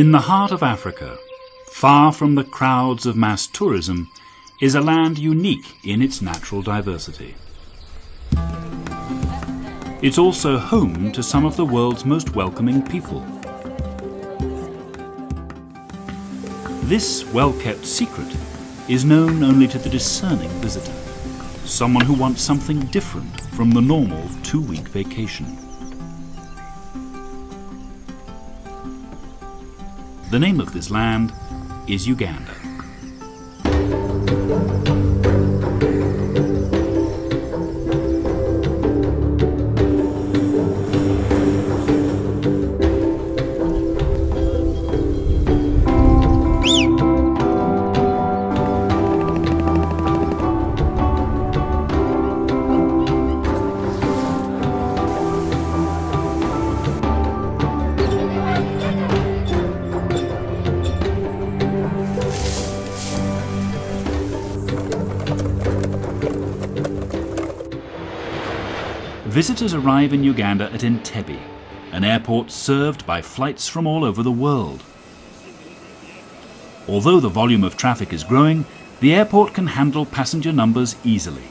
In the heart of Africa, far from the crowds of mass tourism, is a land unique in its natural diversity. It's also home to some of the world's most welcoming people. This well-kept secret is known only to the discerning visitor, someone who wants something different from the normal 2-week vacation. The name of this land is Uganda. Visitors arrive in Uganda at Entebbe, an airport served by flights from all over the world. Although the volume of traffic is growing, the airport can handle passenger numbers easily.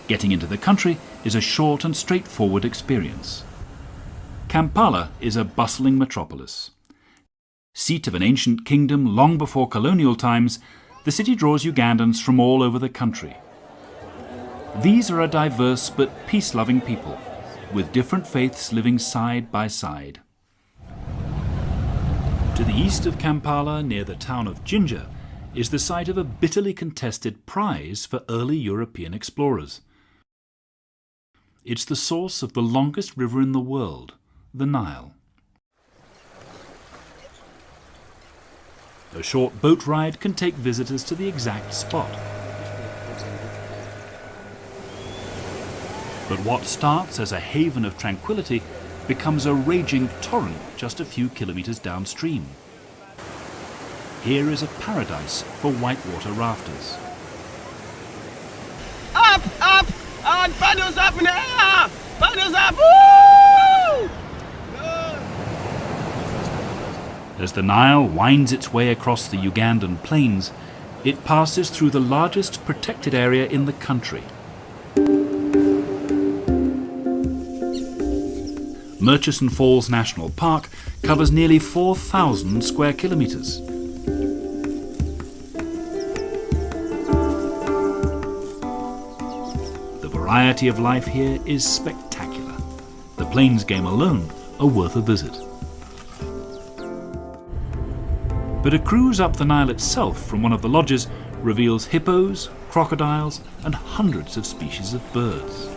Getting into the country is a short and straightforward experience. Kampala is a bustling metropolis. Seat of an ancient kingdom long before colonial times, the city draws Ugandans from all over the country. These are a diverse but peace-loving people, with different faiths living side by side. To the east of Kampala, near the town of Jinja, is the site of a bitterly contested prize for early European explorers. It's the source of the longest river in the world, the Nile. A short boat ride can take visitors to the exact spot. But what starts as a haven of tranquility becomes a raging torrent just a few kilometers downstream. Here is a paradise for whitewater rafters. Up, up, and paddles up in the air! Paddles up! Woo! As the Nile winds its way across the Ugandan plains, it passes through the largest protected area in the country. Murchison Falls National Park covers nearly 4,000 square kilometers. The variety of life here is spectacular. The plains game alone are worth a visit. But a cruise up the Nile itself from one of the lodges reveals hippos, crocodiles, and hundreds of species of birds.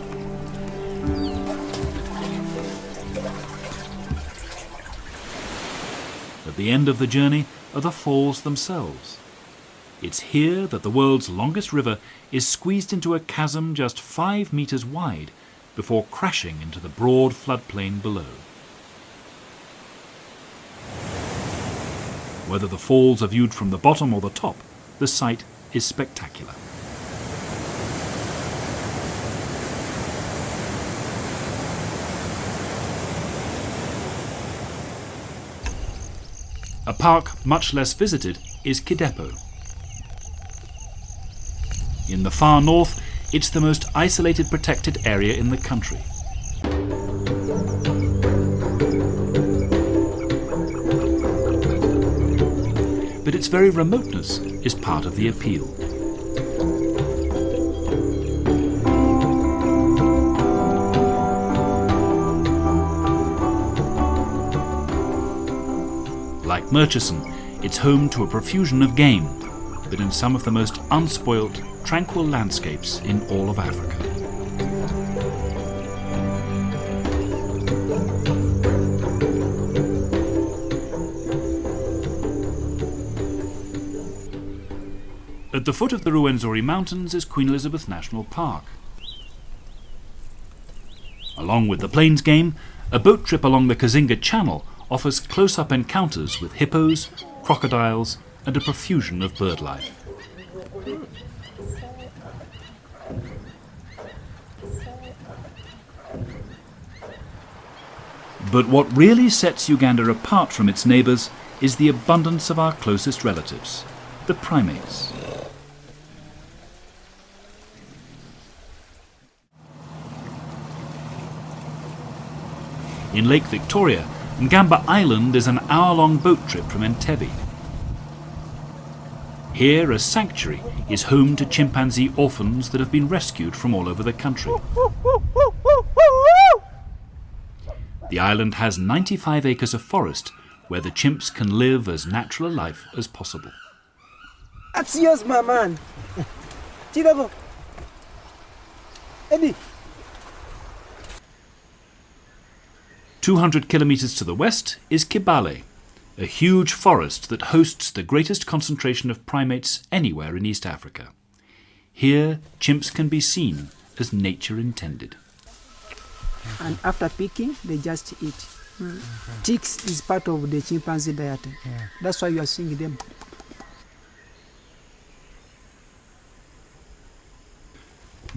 At the end of the journey are the falls themselves. It's here that the world's longest river is squeezed into a chasm just 5 meters wide before crashing into the broad floodplain below. Whether the falls are viewed from the bottom or the top, the sight is spectacular. A park much less visited is Kidepo. In the far north, it's the most isolated protected area in the country. But its very remoteness is part of the appeal. Like Murchison, it's home to a profusion of game, but in some of the most unspoilt, tranquil landscapes in all of Africa. At the foot of the Ruwenzori Mountains is Queen Elizabeth National Park. Along with the plains game, a boat trip along the Kazinga Channel offers close-up encounters with hippos, crocodiles, and a profusion of bird life. But what really sets Uganda apart from its neighbours is the abundance of our closest relatives, the primates. In Lake Victoria, Ngamba Island is an hour-long boat trip from Entebbe. Here, a sanctuary is home to chimpanzee orphans that have been rescued from all over the country. The island has 95 acres of forest where the chimps can live as natural a life as possible. That's yours, my man. Chidago. Eddie. 200 kilometers to the west is Kibale, a huge forest that hosts the greatest concentration of primates anywhere in East Africa. Here, chimps can be seen as nature intended. And after picking, they just eat. Ticks is part of the chimpanzee diet. That's why you are seeing them.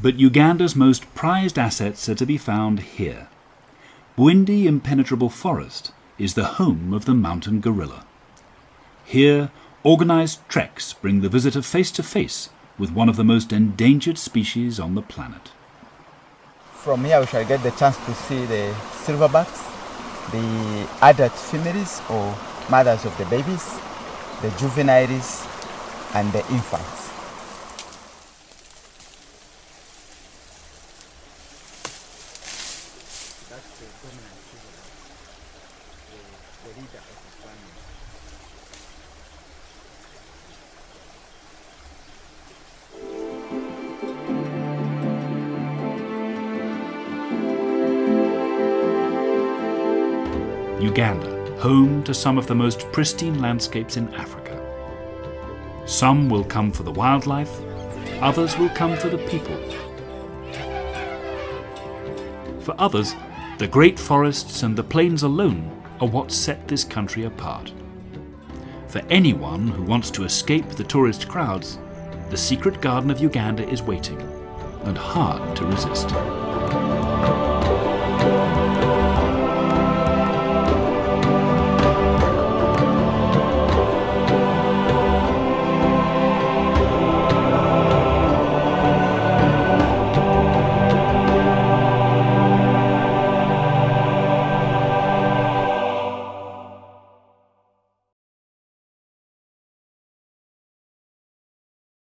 But Uganda's most prized assets are to be found here. Bwindi Impenetrable Forest is the home of the mountain gorilla. Here, organized treks bring the visitor face to face with one of the most endangered species on the planet. From here we shall get the chance to see the silverbacks, the adult females or mothers of the babies, the juveniles and the infants. Uganda, home to some of the most pristine landscapes in Africa. Some will come for the wildlife, others will come for the people. For others, the great forests and the plains alone are what set this country apart. For anyone who wants to escape the tourist crowds, the secret garden of Uganda is waiting, and hard to resist.